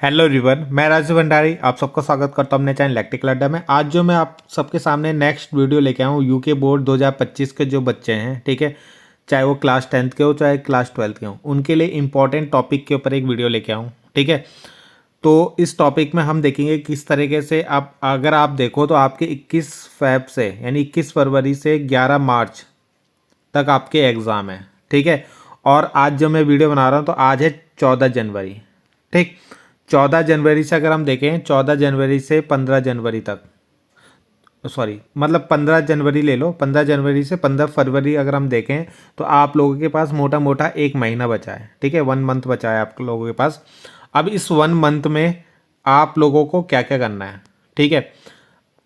Hello everyone, मैं राजू भंडारी आप सबका स्वागत करता हूं अपने चैनल इलेक्ट्रिकल अड्डा में। आज जो मैं आप सबके सामने नेक्स्ट वीडियो लेके आया हूँ यूके बोर्ड 2025 के जो बच्चे हैं, ठीक है, चाहे वो क्लास 10th के हो चाहे क्लास 12th के हो, उनके लिए इंपॉर्टेंट टॉपिक के ऊपर एक वीडियो लेके आऊँ। ठीक है, तो इस टॉपिक में हम देखेंगे किस तरीके से आप अगर आप देखो तो आपके 21 फैब से यानी 21 फरवरी से 11 मार्च तक आपके एग्ज़ाम है। ठीक है, और आज जो मैं वीडियो बना रहा हूँ तो आज है 14 जनवरी। ठीक, 14 जनवरी से अगर हम देखें 14 जनवरी से 15 जनवरी तक, सॉरी मतलब 15 जनवरी ले लो, 15 जनवरी से 15 फरवरी अगर हम देखें तो आप लोगों के पास मोटा मोटा एक महीना बचा है। ठीक है, 1 मंथ बचा है आप लोगों के पास। अब इस 1 मंथ में आप लोगों को क्या क्या करना है, ठीक है,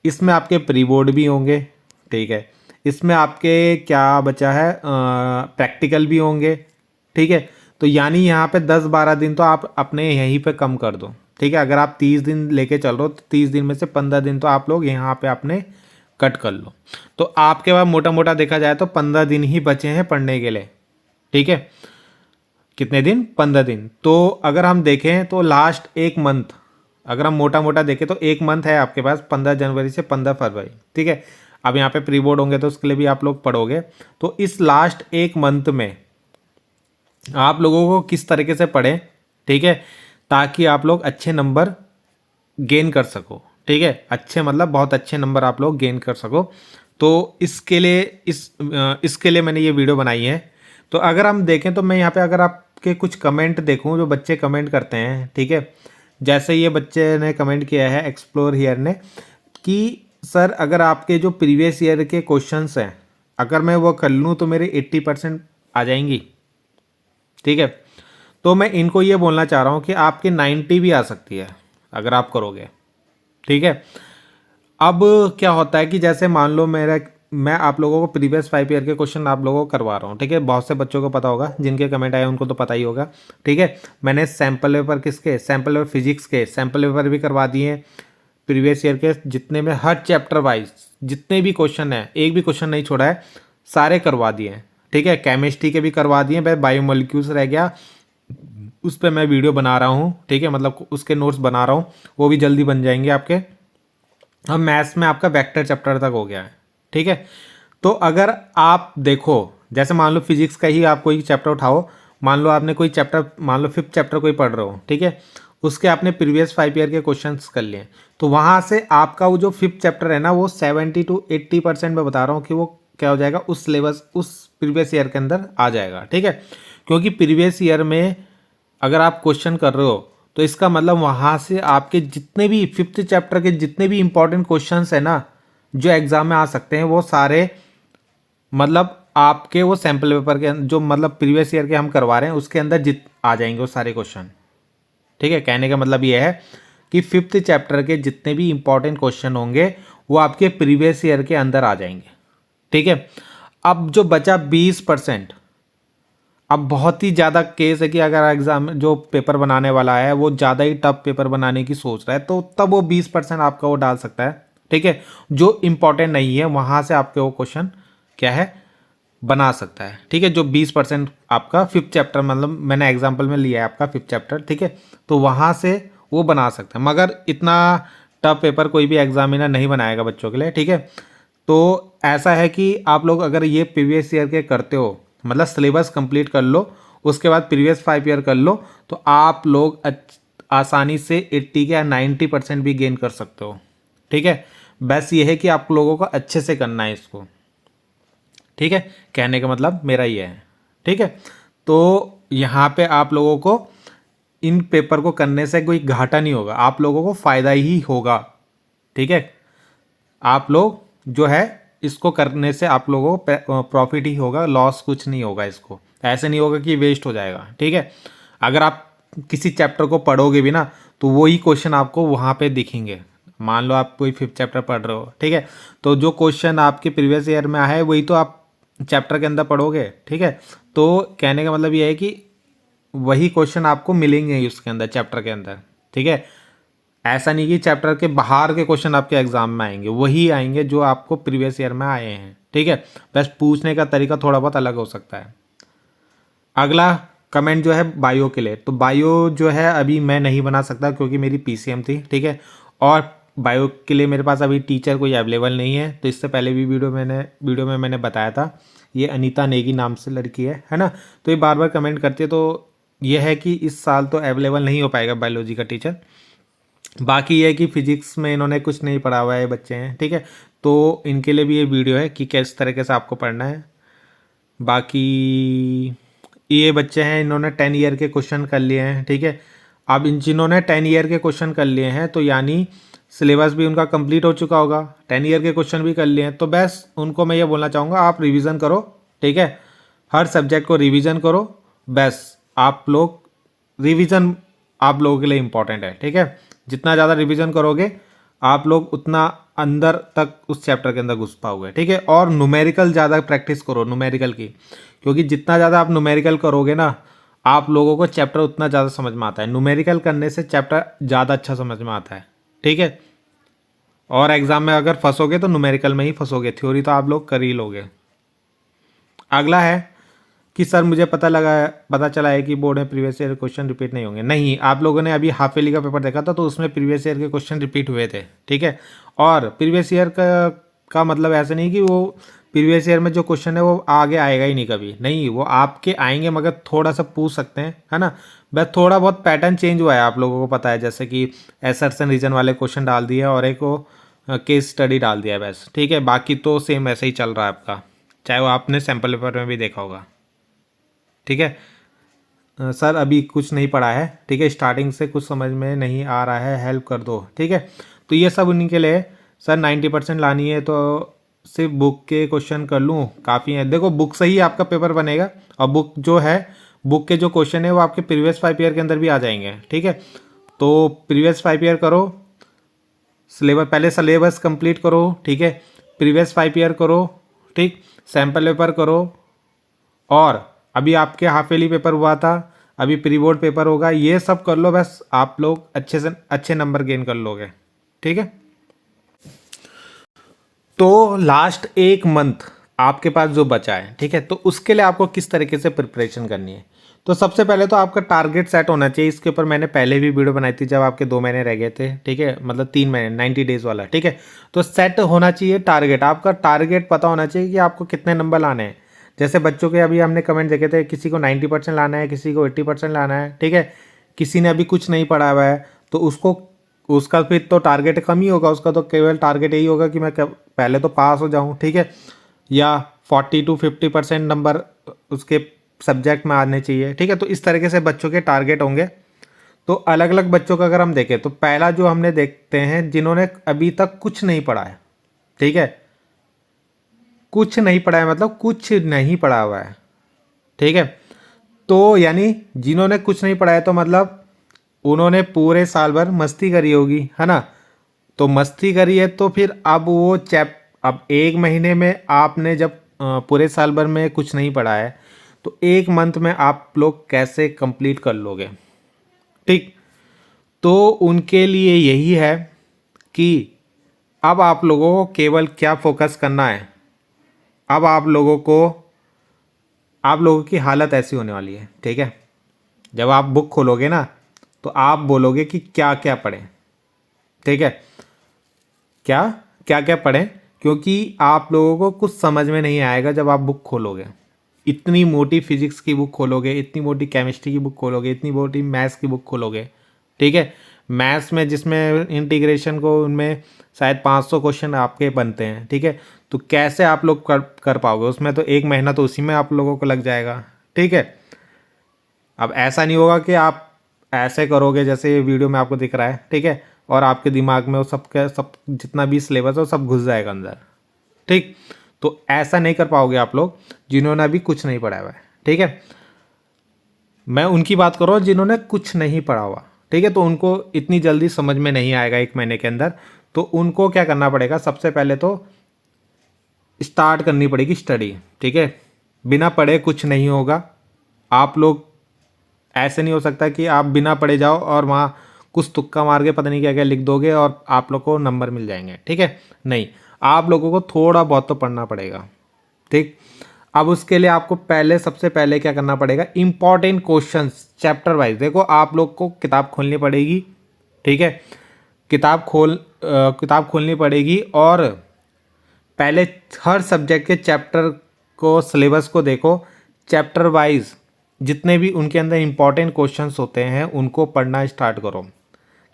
इसमें आपके प्री बोर्ड भी होंगे। ठीक है, इसमें आपके क्या बचा है, प्रैक्टिकल भी होंगे। ठीक है, तो यानी यहाँ पे 10-12 दिन तो आप अपने यहीं पे कम कर दो। ठीक है, अगर आप 30 दिन लेके चल रहे हो तो 30 दिन में से 15 दिन तो आप लोग यहाँ पे अपने कट कर लो। तो आपके पास मोटा मोटा देखा जाए तो 15 दिन ही बचे हैं पढ़ने के लिए। ठीक है, कितने दिन? 15 दिन। तो अगर हम देखें तो लास्ट एक मंथ अगर हम मोटा मोटा देखें तो एक मंथ है आपके पास, 15 जनवरी से 15 फरवरी। ठीक है, अब यहाँ पे प्री बोर्ड होंगे तो उसके लिए भी आप लोग पढ़ोगे। तो इस लास्ट एक मंथ में आप लोगों को किस तरीके से पढ़ें, ठीक है, ताकि आप लोग अच्छे नंबर गेन कर सको। ठीक है, अच्छे मतलब बहुत अच्छे नंबर आप लोग गेन कर सको। तो इसके लिए मैंने ये वीडियो बनाई है। तो अगर हम देखें तो मैं यहाँ पे अगर आपके कुछ कमेंट देखूँ जो बच्चे कमेंट करते हैं, ठीक है, जैसे ये बच्चे ने कमेंट किया है एक्सप्लोर हियर ने कि सर अगर आपके जो प्रीवियस ईयर के क्वेश्चंस हैं अगर मैं वो कर लूँ तो मेरे 80% आ जाएंगी। ठीक है, तो मैं इनको ये बोलना चाह रहा हूँ कि आपके 90 भी आ सकती है अगर आप करोगे। ठीक है, अब क्या होता है कि जैसे मान लो मैं आप लोगों को प्रीवियस 5 ईयर के क्वेश्चन आप लोगों को करवा रहा हूँ। ठीक है, बहुत से बच्चों को पता होगा, जिनके कमेंट आए उनको तो पता ही होगा। ठीक है, मैंने sample paper sample paper physics के सैम्पल पेपर भी करवा दिए हैं प्रीवियस ईयर के, जितने में हर चैप्टर वाइज जितने भी क्वेश्चन है, एक भी क्वेश्चन नहीं छोड़ा है, सारे करवा दिए हैं। ठीक है, केमिस्ट्री के भी करवा दिए, भाई बायोमोलिक्यूल्स रह गया, उस पर मैं वीडियो बना रहा हूँ। ठीक है, मतलब उसके नोट्स बना रहा हूँ, वो भी जल्दी बन जाएंगे आपके। अब मैथ्स में आपका वेक्टर चैप्टर तक हो गया है। ठीक है, तो अगर आप देखो जैसे मान लो फिजिक्स का ही आप कोई चैप्टर उठाओ, मान लो आपने कोई चैप्टर, मान लो 5th चैप्टर कोई पढ़ रहे हो, ठीक है, उसके आपने प्रीवियस 5 ईयर के क्वेश्चंस कर लिए, तो वहाँ से आपका वो जो 5th चैप्टर है ना, वो 70 to 80% में बता रहा हूँ कि वो क्या हो जाएगा, उस सिलेबस उस प्रीवियस ईयर के अंदर आ जाएगा। ठीक है, क्योंकि प्रीवियस ईयर में अगर आप क्वेश्चन कर रहे हो तो इसका मतलब वहाँ से आपके जितने भी 5th चैप्टर के जितने भी इंपॉर्टेंट क्वेश्चंस है ना जो एग्जाम में आ सकते हैं, वो सारे मतलब आपके वो सैम्पल पेपर के जो मतलब प्रीवियस ईयर के हम करवा रहे हैं उसके अंदर जित आ जाएंगे वो सारे क्वेश्चन। ठीक है, कहने का मतलब ये है कि 5th चैप्टर के जितने भी इंपॉर्टेंट क्वेश्चन होंगे वो आपके प्रीवियस ईयर के अंदर आ जाएंगे। ठीक है, अब जो बचा 20%, अब बहुत ही ज़्यादा केस है कि अगर एग्जाम जो पेपर बनाने वाला है वो ज़्यादा ही टफ पेपर बनाने की सोच रहा है तो तब वो 20% आपका वो डाल सकता है। ठीक है, जो इंपॉर्टेंट नहीं है वहाँ से आपके वो क्वेश्चन क्या है बना सकता है। ठीक है, जो 20% आपका 5th चैप्टर, मतलब मैंने एग्जाम्पल में लिया है आपका 5th चैप्टर, ठीक है, तो वहाँ से वो बना सकता है, मगर इतना टफ पेपर कोई भी एग्जामिनर नहीं बनाएगा बच्चों के लिए। ठीक है, तो ऐसा है कि आप लोग अगर ये प्रीवियस ईयर के करते हो, मतलब सिलेबस कंप्लीट कर लो, उसके बाद प्रीवियस 5 ईयर कर लो, तो आप लोग आसानी से 80 या 90% भी गेन कर सकते हो। ठीक है, बस ये है कि आप लोगों को अच्छे से करना है इसको। ठीक है, कहने का मतलब मेरा ये है। ठीक है, तो यहाँ पे आप लोगों को इन पेपर को करने से कोई घाटा नहीं होगा, आप लोगों को फ़ायदा ही होगा। ठीक है, आप लोग जो है इसको करने से आप लोगों को प्रॉफिट ही होगा, लॉस कुछ नहीं होगा। इसको ऐसे नहीं होगा कि वेस्ट हो जाएगा। ठीक है, अगर आप किसी चैप्टर को पढ़ोगे भी ना तो वही क्वेश्चन आपको वहाँ पे दिखेंगे। मान लो आप कोई 5th चैप्टर पढ़ रहे हो, ठीक है, तो जो क्वेश्चन आपके प्रीवियस ईयर में आया है वही तो आप चैप्टर के अंदर पढ़ोगे। ठीक है, तो कहने का मतलब ये है कि वही क्वेश्चन आपको मिलेंगे ही उसके अंदर, चैप्टर के अंदर। ठीक है, ऐसा नहीं कि चैप्टर के बाहर के क्वेश्चन आपके एग्जाम में आएंगे, वही आएंगे जो आपको प्रीवियस ईयर में आए हैं। ठीक है, बस पूछने का तरीका थोड़ा बहुत अलग हो सकता है। अगला कमेंट जो है बायो के लिए, तो बायो जो है अभी मैं नहीं बना सकता क्योंकि मेरी पीसीएम थी, ठीक है। और बायो के लिए मेरे पास अभी टीचर कोई अवेलेबल नहीं है। तो इससे पहले भी वीडियो में मैंने बताया था, ये अनीता नेगी नाम से लड़की है ना। तो ये बार बार कमेंट करती है, तो यह है कि इस साल तो अवेलेबल नहीं हो पाएगा बायोलॉजी का टीचर। बाकी ये है कि फिजिक्स में इन्होंने कुछ नहीं पढ़ा हुआ है, बच्चे हैं, ठीक है। तो इनके लिए भी ये वीडियो है कि किस तरीके से आपको पढ़ना है। बाकी ये बच्चे हैं, इन्होंने 10 ईयर के क्वेश्चन कर लिए हैं, ठीक है। अब इन जिन्होंने 10 ईयर के क्वेश्चन कर लिए हैं तो यानी सिलेबस भी उनका कंप्लीट हो चुका होगा, 10 ईयर के क्वेश्चन भी कर लिए हैं, तो बस उनको मैं ये बोलना चाहूँगा आप रिवीजन करो, ठीक है। हर सब्जेक्ट को रिवीजन करो, बस आप लोग रिवीजन आप लोगों के लिए इम्पॉर्टेंट है, ठीक है। जितना ज़्यादा रिवीजन करोगे आप लोग उतना अंदर तक उस चैप्टर के अंदर घुस पाओगे, ठीक है। और न्यूमेरिकल ज़्यादा प्रैक्टिस करो न्यूमेरिकल की, क्योंकि जितना ज़्यादा आप न्यूमेरिकल करोगे ना आप लोगों को चैप्टर उतना ज़्यादा समझ में आता है। न्यूमेरिकल करने से चैप्टर ज़्यादा अच्छा समझ में आता है, ठीक है। और एग्जाम में अगर फंसोगे तो न्यूमेरिकल में ही फंसोगे, थ्योरी तो आप लोग कर ही लोगे। अगला है कि सर मुझे पता चला है कि बोर्ड में प्रीवियस ईयर क्वेश्चन रिपीट नहीं होंगे। नहीं, आप लोगों ने अभी हाफ ईयरली का पेपर देखा था तो उसमें प्रीवियस ईयर के क्वेश्चन रिपीट हुए थे, ठीक है। और प्रीवियस ईयर का मतलब ऐसा नहीं कि वो प्रीवियस ईयर में जो क्वेश्चन है वो आगे आएगा ही नहीं कभी, नहीं, वो आपके आएंगे मगर थोड़ा सा पूछ सकते हैं, है ना। बस थोड़ा बहुत पैटर्न चेंज हुआ है, आप लोगों को पता है, जैसे कि एसर्शन रीजन वाले क्वेश्चन डाल दिए और एक वो केस स्टडी डाल दिया है बस, ठीक है। बाकी तो सेम ऐसे ही चल रहा है आपका, चाहे वो आपने सैम्पल पेपर में भी देखा होगा, ठीक है। सर अभी कुछ नहीं पढ़ा है, ठीक है, स्टार्टिंग से कुछ समझ में नहीं आ रहा है, हेल्प कर दो, ठीक है। तो ये सब उन्हीं के लिए सर 90% लानी है तो सिर्फ बुक के क्वेश्चन कर लूँ काफ़ी है। देखो बुक से ही आपका पेपर बनेगा और बुक जो है, बुक के जो क्वेश्चन है वो आपके प्रीवियस 5 ईयर के अंदर भी आ जाएंगे, ठीक है। तो प्रीवियस 5 ईयर करो, पहले सिलेबस कंप्लीट करो, ठीक है, प्रीवियस 5 ईयर करो, ठीक, सैम्पल पेपर करो। और अभी आपके हाफ ईयरली पेपर हुआ था, अभी प्री बोर्ड पेपर होगा, ये सब कर लो, बस आप लोग अच्छे से अच्छे नंबर गेन कर लोगे, ठीक है। तो लास्ट 1 मंथ आपके पास जो बचा है, ठीक है, तो उसके लिए आपको किस तरीके से प्रिपरेशन करनी है। तो सबसे पहले तो आपका टारगेट सेट होना चाहिए। इसके ऊपर मैंने पहले भी वीडियो बनाई थी जब आपके 2 महीने रह गए थे, ठीक है, मतलब 3 महीने 90 डेज वाला, ठीक है। तो सेट होना चाहिए टारगेट, आपका टारगेट पता होना चाहिए कि आपको कितने नंबर लाने हैं। जैसे बच्चों के अभी हमने कमेंट देखे थे, किसी को 90% लाना है, किसी को 80% लाना है, ठीक है। किसी ने अभी कुछ नहीं पढ़ा हुआ है तो उसका फिर तो टारगेट कम ही होगा, उसका तो केवल टारगेट यही होगा कि मैं पहले तो पास हो जाऊं, ठीक है, या 40 to 50% नंबर उसके सब्जेक्ट में आने चाहिए, ठीक है। तो इस तरीके से बच्चों के टारगेट होंगे। तो अलग अलग बच्चों का अगर हम देखें तो पहला जो हमने देखते हैं जिन्होंने अभी तक कुछ नहीं पढ़ा है, ठीक है, कुछ नहीं पढ़ा है मतलब कुछ नहीं पढ़ा हुआ है, ठीक है। तो यानी जिन्होंने कुछ नहीं पढ़ा है तो मतलब उन्होंने पूरे साल भर मस्ती करी होगी, है ना। तो मस्ती करी है तो फिर अब वो अब 1 महीने में आपने जब पूरे साल भर में कुछ नहीं पढ़ा है तो 1 मंथ में आप लोग कैसे कंप्लीट कर लोगे, ठीक। तो उनके लिए यही है कि अब आप लोगों को केवल क्या फोकस करना है। अब आप लोगों की हालत ऐसी होने वाली है, ठीक है, जब आप बुक खोलोगे ना तो आप बोलोगे कि क्या क्या पढ़ें, ठीक है, क्या क्या पढ़ें, क्योंकि आप लोगों को कुछ समझ में नहीं आएगा जब आप बुक खोलोगे। इतनी मोटी फिजिक्स की बुक खोलोगे, इतनी मोटी केमिस्ट्री की बुक खोलोगे, इतनी मोटी मैथ्स की बुक खोलोगे, ठीक है। मैथ्स में जिसमें इंटीग्रेशन को उनमें शायद 500 क्वेश्चन आपके बनते हैं, ठीक है। तो कैसे आप लोग कर पाओगे, उसमें तो 1 महीना तो उसी में आप लोगों को लग जाएगा, ठीक है। अब ऐसा नहीं होगा कि आप ऐसे करोगे जैसे ये वीडियो में आपको दिख रहा है, ठीक है, और आपके दिमाग में वो सब जितना भी सिलेबस है वो सब घुस जाएगा अंदर, ठीक। तो ऐसा नहीं कर पाओगे आप लोग जिन्होंने अभी कुछ नहीं पढ़ा हुआ है, ठीक है। मैं उनकी बात कर रहा हूँ जिन्होंने कुछ नहीं पढ़ा हुआ, ठीक है। तो उनको इतनी जल्दी समझ में नहीं आएगा 1 महीने के अंदर। तो उनको क्या करना पड़ेगा, सबसे पहले तो स्टार्ट करनी पड़ेगी स्टडी, ठीक है। बिना पढ़े कुछ नहीं होगा। आप लोग ऐसे नहीं हो सकता कि आप बिना पढ़े जाओ और वहाँ कुछ तुक्का मार के पता नहीं क्या क्या लिख दोगे और आप लोग को नंबर मिल जाएंगे, ठीक है। नहीं, आप लोगों को थोड़ा बहुत तो पढ़ना पड़ेगा, ठीक। अब उसके लिए आपको सबसे पहले क्या करना पड़ेगा, इंपॉर्टेंट क्वेश्चंस चैप्टर वाइज। देखो आप लोग को किताब खोलनी पड़ेगी, ठीक है, किताब खोलनी पड़ेगी और पहले हर सब्जेक्ट के चैप्टर को, सिलेबस को देखो, चैप्टर वाइज जितने भी उनके अंदर इंपॉर्टेंट क्वेश्चंस होते हैं उनको पढ़ना स्टार्ट करो,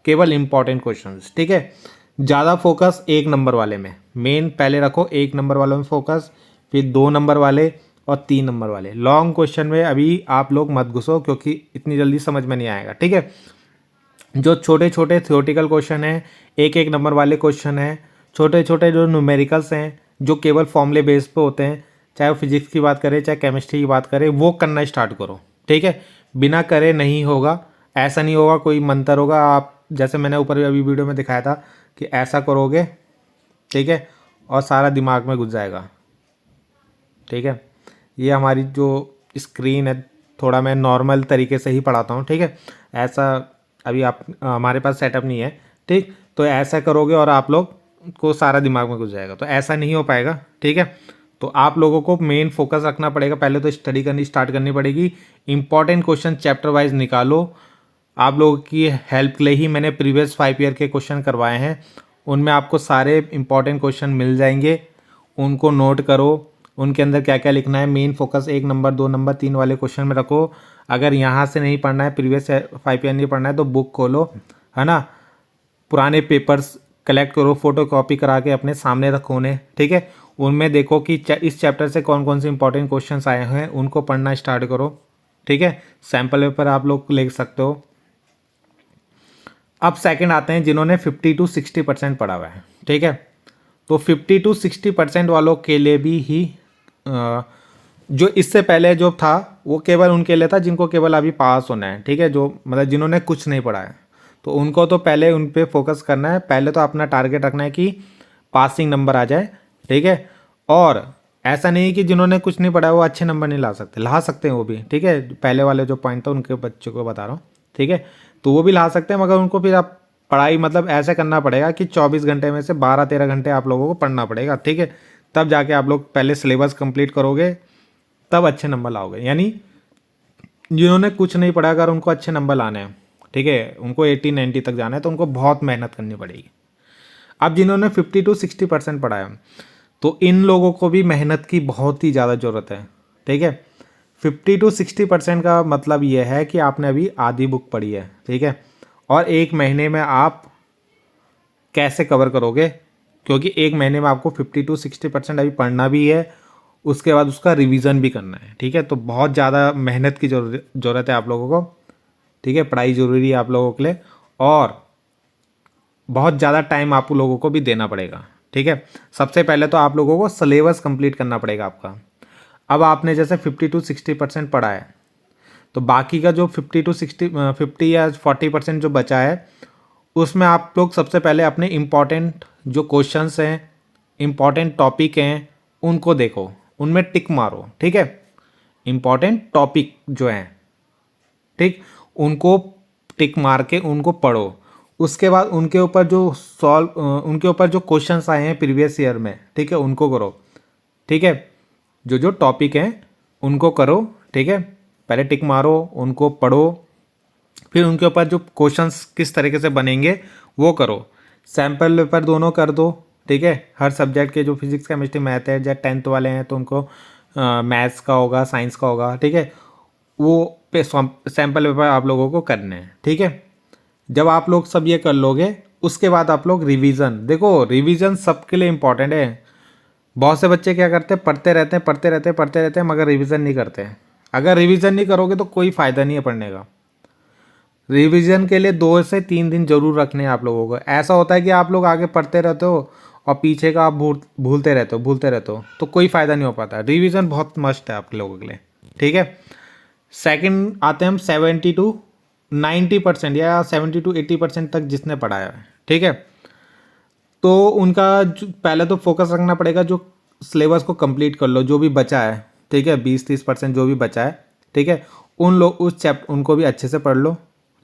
केवल इंपॉर्टेंट क्वेश्चंस, ठीक है। ज़्यादा फोकस 1 नंबर वाले में, मेन पहले रखो 1 नंबर वालों में फोकस, फिर 2 नंबर वाले और 3 नंबर वाले। लॉन्ग क्वेश्चन में अभी आप लोग मत घुसो क्योंकि इतनी जल्दी समझ में नहीं आएगा, ठीक है। जो छोटे छोटे थियोरेटिकल क्वेश्चन हैं, 1 नंबर वाले क्वेश्चन हैं, छोटे छोटे जो न्यूमेरिकल्स हैं जो केवल फॉर्मूले बेस पे होते हैं, चाहे वो फिजिक्स की बात करें चाहे केमिस्ट्री की बात करें, वो करना स्टार्ट करो, ठीक है। बिना करे नहीं होगा, ऐसा नहीं होगा कोई मंत्र होगा, आप जैसे मैंने ऊपर अभी वीडियो में दिखाया था कि ऐसा करोगे, ठीक है, और सारा दिमाग में घुस जाएगा, ठीक है। ये हमारी जो स्क्रीन है, थोड़ा मैं नॉर्मल तरीके से ही पढ़ाता हूँ, ठीक है। ऐसा अभी आप हमारे पास सेटअप नहीं है, ठीक, तो ऐसा करोगे और आप लोग को सारा दिमाग में घुस जाएगा, तो ऐसा नहीं हो पाएगा, ठीक है। तो आप लोगों को मेन फोकस रखना पड़ेगा, पहले तो स्टडी करनी स्टार्ट करनी पड़ेगी, इंपॉर्टेंट क्वेश्चन चैप्टर वाइज निकालो। आप लोगों की हेल्प के लिए ही मैंने प्रीवियस 5 ईयर के क्वेश्चन करवाए हैं, उनमें आपको सारे इंपॉर्टेंट क्वेश्चन मिल जाएंगे, उनको नोट करो, उनके अंदर क्या क्या लिखना है, मेन फोकस 1 नंबर 2 नंबर 3 वाले क्वेश्चन में रखो। अगर यहाँ से नहीं पढ़ना है, प्रीवियस 5 ईयर नहीं पढ़ना है, तो बुक खोलो, है ना, पुराने पेपर्स कलेक्ट करो, फोटो कॉपी करा के अपने सामने रखो उन्हें, ठीक है। उनमें देखो कि इस चैप्टर से कौन कौन से इंपॉर्टेंट क्वेश्चंस आए हैं, उनको पढ़ना स्टार्ट करो, ठीक है। सैम्पल पेपर आप लोग लिख सकते हो। अब सेकंड आते हैं जिन्होंने 50 to 60% पढ़ा हुआ है, ठीक है। तो 50 to 60% वालों के लिए भी ही जो इससे पहले जो था वो केवल उनके लिए था जिनको केवल अभी पास होना है, ठीक है, जो मतलब जिन्होंने कुछ नहीं पढ़ा है, तो उनको तो पहले उन पे फोकस करना है। पहले तो अपना टारगेट रखना है कि पासिंग नंबर आ जाए, ठीक है। और ऐसा नहीं कि जिन्होंने कुछ नहीं पढ़ा है वो अच्छे नंबर नहीं ला सकते हैं वो भी, ठीक है। पहले वाले जो पॉइंट था उनके बच्चों को बता रहा हूँ, ठीक है, तो वो भी ला सकते हैं, मगर उनको फिर आप पढ़ाई मतलब ऐसे करना पड़ेगा कि 24 घंटे में से 12-13 घंटे आप लोगों को पढ़ना पड़ेगा, ठीक है। तब जाके आप लोग पहले सिलेबस कंप्लीट करोगे, तब अच्छे नंबर लाओगे। यानी जिन्होंने कुछ नहीं पढ़ा अगर उनको अच्छे नंबर लाने हैं, ठीक है, उनको 80-90 तक जाना है, तो उनको बहुत मेहनत करनी पड़ेगी। अब जिन्होंने 50 to 60% पढ़ा है, तो इन लोगों को भी मेहनत की बहुत ही ज़्यादा ज़रूरत है, ठीक है। 50 to 60% का मतलब ये है कि आपने अभी आधी बुक पढ़ी है, ठीक है, और 1 महीने में आप कैसे कवर करोगे, क्योंकि 1 महीने में आपको 50 to 60% अभी पढ़ना भी है, उसके बाद उसका रिवीजन भी करना है, ठीक है। तो बहुत ज़्यादा मेहनत की ज़रूरत है आप लोगों को, ठीक है। पढ़ाई ज़रूरी है आप लोगों के लिए और बहुत ज़्यादा टाइम आप लोगों को भी देना पड़ेगा, ठीक है। सबसे पहले तो आप लोगों को सिलेबस कंप्लीट करना पड़ेगा आपका। अब आपने जैसे 50 to 60% पढ़ा है, तो बाकी का जो 50 या 40% जो बचा है, उसमें आप लोग सबसे पहले अपने इम्पॉर्टेंट जो क्वेश्चंस हैं, इम्पॉर्टेंट टॉपिक हैं, उनको देखो, उनमें टिक मारो, ठीक है। इम्पॉर्टेंट टॉपिक जो हैं, ठीक, उनको टिक मार के उनको पढ़ो। उसके बाद उनके ऊपर जो क्वेश्चंस आए हैं प्रीवियस ईयर में, ठीक है, उनको करो, ठीक है। जो टॉपिक हैं उनको करो, ठीक है, पहले टिक मारो, उनको पढ़ो, फिर उनके ऊपर जो क्वेश्चंस किस तरीके से बनेंगे वो करो। सैम्पल पेपर दोनों कर दो, ठीक है। हर सब्जेक्ट के जो फिजिक्स केमिस्ट्री मैथ है, जब 10th वाले हैं तो उनको मैथ्स का होगा, साइंस का होगा, ठीक है, वो सैम्पल पेपर आप लोगों को करने हैं, ठीक है। जब आप लोग सब ये कर लोगे, उसके बाद आप लोग रिवीजन, देखो रिवीजन सबके लिए इंपॉर्टेंट है। बहुत से बच्चे क्या करते हैं, पढ़ते रहते हैं मगर रिवीजन नहीं करते हैं। अगर रिवीजन नहीं करोगे तो कोई फ़ायदा नहीं है पढ़ने का। रिवीजन के लिए 2 से 3 दिन जरूर रखने हैं आप लोगों को। ऐसा होता है कि आप लोग आगे पढ़ते रहते हो और पीछे का आप भूलते रहते हो, तो कोई फ़ायदा नहीं हो पाता। रिवीजन बहुत मस्ट है आप लोगों के लिए, ठीक है। सेकंड आते हैं हम 70 to 90% या 70 to 80% तक जिसने पढ़ाया है, ठीक है, तो उनका पहले तो फोकस रखना पड़ेगा, जो सिलेबस को कंप्लीट कर लो, जो भी बचा है, ठीक है, 20-30% जो भी बचा है, ठीक है, उनको भी अच्छे से पढ़ लो,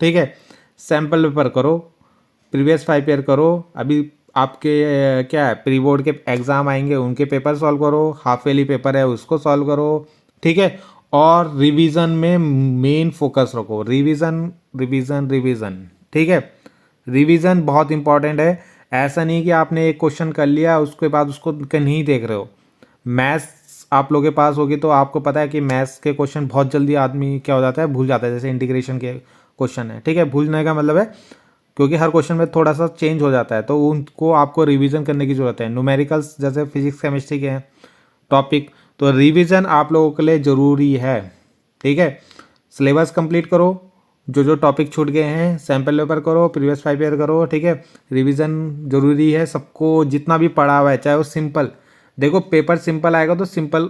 ठीक है। सैम्पल पेपर करो, प्रीवियस 5 ईयर करो। अभी आपके क्या है प्री बोर्ड के एग्ज़ाम आएंगे उनके पेपर सॉल्व करो, हाफ ईयरली पेपर है उसको सॉल्व करो, ठीक है। और रिवीजन में मेन फोकस रखो, रिवीजन रिवीजन रिवीजन, ठीक है। रिवीजन बहुत इंपॉर्टेंट है। ऐसा नहीं कि आपने एक क्वेश्चन कर लिया उसके बाद उसको नहीं देख रहे हो। मैथ्स आप लोगों के पास होगी तो आपको पता है कि मैथ्स के क्वेश्चन बहुत जल्दी आदमी क्या हो जाता है, भूल जाता है। जैसे इंटीग्रेशन के क्वेश्चन है, ठीक है, भूलने का मतलब है क्योंकि हर क्वेश्चन में थोड़ा सा चेंज हो जाता है, तो उनको आपको रिवीजन करने की ज़रूरत है। न्यूमेरिकल्स जैसे फिजिक्स केमिस्ट्री के हैं टॉपिक, तो रिवीजन आप लोगों के लिए ज़रूरी है, ठीक है। सिलेबस कंप्लीट करो, जो जो टॉपिक छूट गए हैं सैम्पल पेपर करो, प्रीवियस 5 ईयर करो, ठीक है। रिवीजन ज़रूरी है सबको, जितना भी पढ़ा हुआ है चाहे वो सिंपल, देखो पेपर सिंपल आएगा तो सिंपल,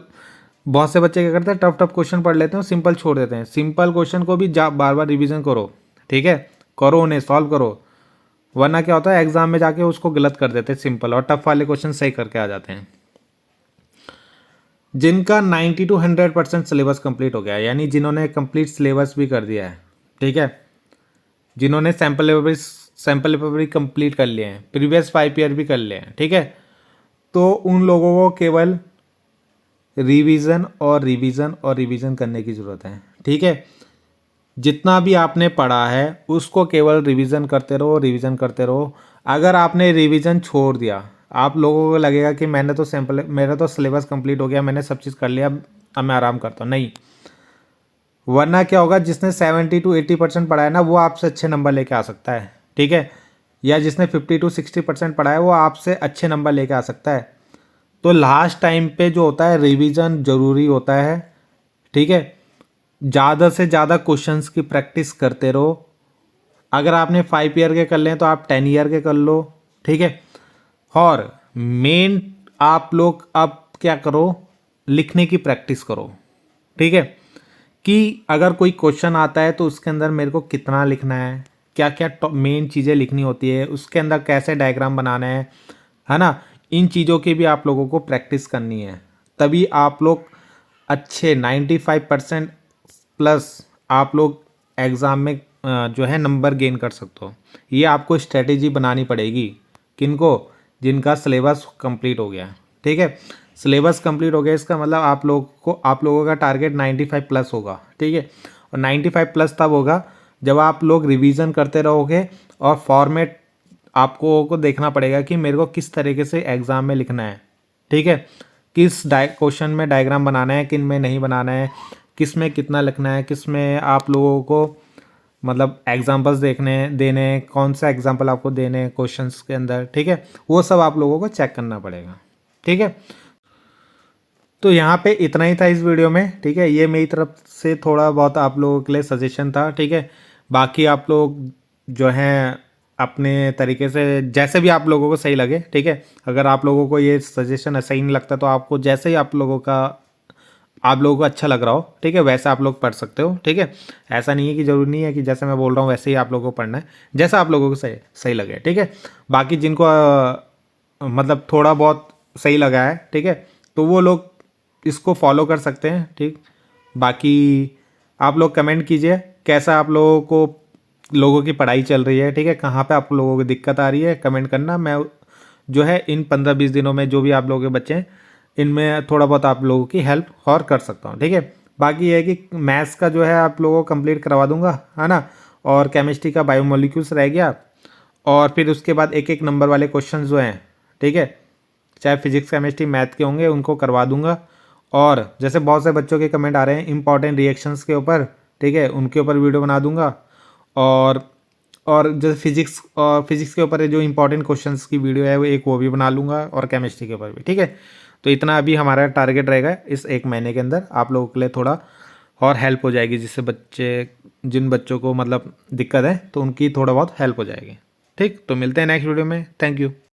बहुत से बच्चे क्या करते हैं टफ टफ क्वेश्चन पढ़ लेते हैं सिंपल छोड़ देते हैं। सिंपल क्वेश्चन को भी बार बार रिवीजन करो, ठीक है, करो उन्हें सॉल्व करो, वरना क्या होता है एग्जाम में जाके उसको गलत कर देते हैं सिंपल, और टफ वाले क्वेश्चन सही करके आ जाते हैं। जिनका 90 to 100% सिलेबस कंप्लीट हो गया है, यानी जिन्होंने कंप्लीट सिलेबस भी कर दिया है, ठीक है, जिन्होंने सैम्पल पेपर भी कंप्लीट कर लिए हैं, प्रीवियस 5 ईयर भी कर लिए हैं, ठीक है, तो उन लोगों को केवल रिवीजन और रिवीजन और रिवीजन करने की ज़रूरत है, ठीक है। जितना भी आपने पढ़ा है उसको केवल रिवीजन करते रहो, रिवीजन करते रहो। अगर आपने रिवीजन छोड़ दिया, आप लोगों को लगेगा कि मेरा तो सिलेबस कंप्लीट हो गया, मैंने सब चीज़ कर लिया, अब मैं आराम करता हूँ, नहीं। वरना क्या होगा, जिसने 70 to 80% पढ़ा है ना वो आपसे अच्छे नंबर लेके आ सकता है, ठीक है, या जिसने 50 to 60% पढ़ा है वो आपसे अच्छे नंबर लेके आ सकता है। तो लास्ट टाइम पे जो होता है रिवीजन ज़रूरी होता है, ठीक है। ज़्यादा से ज़्यादा क्वेश्चंस की प्रैक्टिस करते रहो। अगर आपने 5 ईयर के कर लें तो आप 10 ईयर के कर लो, ठीक है। और मेन आप लोग अब क्या करो, लिखने की प्रैक्टिस करो, ठीक है, कि अगर कोई क्वेश्चन आता है तो उसके अंदर मेरे को कितना लिखना है, क्या क्या मेन चीज़ें लिखनी होती है, उसके अंदर कैसे डायग्राम बनाना है ना, इन चीज़ों की भी आप लोगों को प्रैक्टिस करनी है। तभी आप लोग अच्छे 95% प्लस आप लोग एग्ज़ाम में जो है नंबर गेन कर सकते हो। ये आपको स्ट्रेटेजी बनानी पड़ेगी, किनको, जिनका सिलेबस कंप्लीट हो गया, ठीक है। सिलेबस कंप्लीट हो गया इसका मतलब आप लोगों का टारगेट 95 प्लस होगा, ठीक है। और 95 प्लस तब होगा जब आप लोग रिवीजन करते रहोगे, और फॉर्मेट आपको को देखना पड़ेगा कि मेरे को किस तरीके से एग्ज़ाम में लिखना है, ठीक है, किस क्वेश्चन में डायग्राम बनाना है, किन में नहीं बनाना है, किस में कितना लिखना है, किस में आप लोगों को मतलब एग्जांपल्स देने कौन सा एग्जांपल आपको देने क्वेश्चंस के अंदर, ठीक है, वो सब आप लोगों को चेक करना पड़ेगा, ठीक है। तो यहाँ पे इतना ही था इस वीडियो में, ठीक है। ये मेरी तरफ से थोड़ा बहुत आप लोगों के लिए सजेशन था, ठीक है। बाकी आप लोग जो हैं अपने तरीके से जैसे भी आप लोगों को सही लगे, ठीक है। अगर आप लोगों को ये सजेशन सही नहीं लगता तो आपको जैसे ही आप लोगों को अच्छा लग रहा हो, ठीक है, वैसा आप लोग पढ़ सकते हो, ठीक है। ऐसा नहीं है कि जरूरी नहीं है कि जैसे मैं बोल रहा हूँ वैसे ही आप लोगों को पढ़ना है, जैसा आप लोगों को सही लगे, ठीक है। बाकी जिनको मतलब थोड़ा बहुत सही लगा है, ठीक है, तो वो लोग इसको फॉलो कर सकते हैं, ठीक। बाकी आप लोग कमेंट कीजिए कैसा आप लोगों की पढ़ाई चल रही है, ठीक है, कहाँ पे आप लोगों को दिक्कत आ रही है, कमेंट करना। मैं जो है इन 15-20 दिनों में जो भी आप लोगों के बच्चे हैं इनमें थोड़ा बहुत आप लोगों की हेल्प और कर सकता हूँ, ठीक है। बाकी ये है कि मैथ्स का जो है आप लोगों को कंप्लीट करवा दूंगा, है ना, और केमिस्ट्री का बायोमोलिक्यूल्स रह गया, और फिर उसके बाद एक एक नंबर वाले क्वेश्चन जो हैं, ठीक है, चाहे फिजिक्स केमिस्ट्री मैथ के होंगे उनको करवा दूंगा। और जैसे बहुत से बच्चों के कमेंट आ रहे हैं इंपॉर्टेंट रिएक्शंस के ऊपर, ठीक है, उनके ऊपर वीडियो बना दूंगा। और जैसे फिजिक्स के ऊपर जो इंपॉर्टेंट क्वेश्चंस की वीडियो है वो भी बना लूँगा, और केमिस्ट्री के ऊपर भी, ठीक है। तो इतना अभी हमारा टारगेट रहेगा, इस 1 महीने के अंदर आप लोगों के लिए थोड़ा और हेल्प हो जाएगी, जिससे जिन बच्चों को मतलब दिक्कत है तो उनकी थोड़ा बहुत हेल्प हो जाएगी, ठीक। तो मिलते हैं नेक्स्ट वीडियो में, थैंक यू।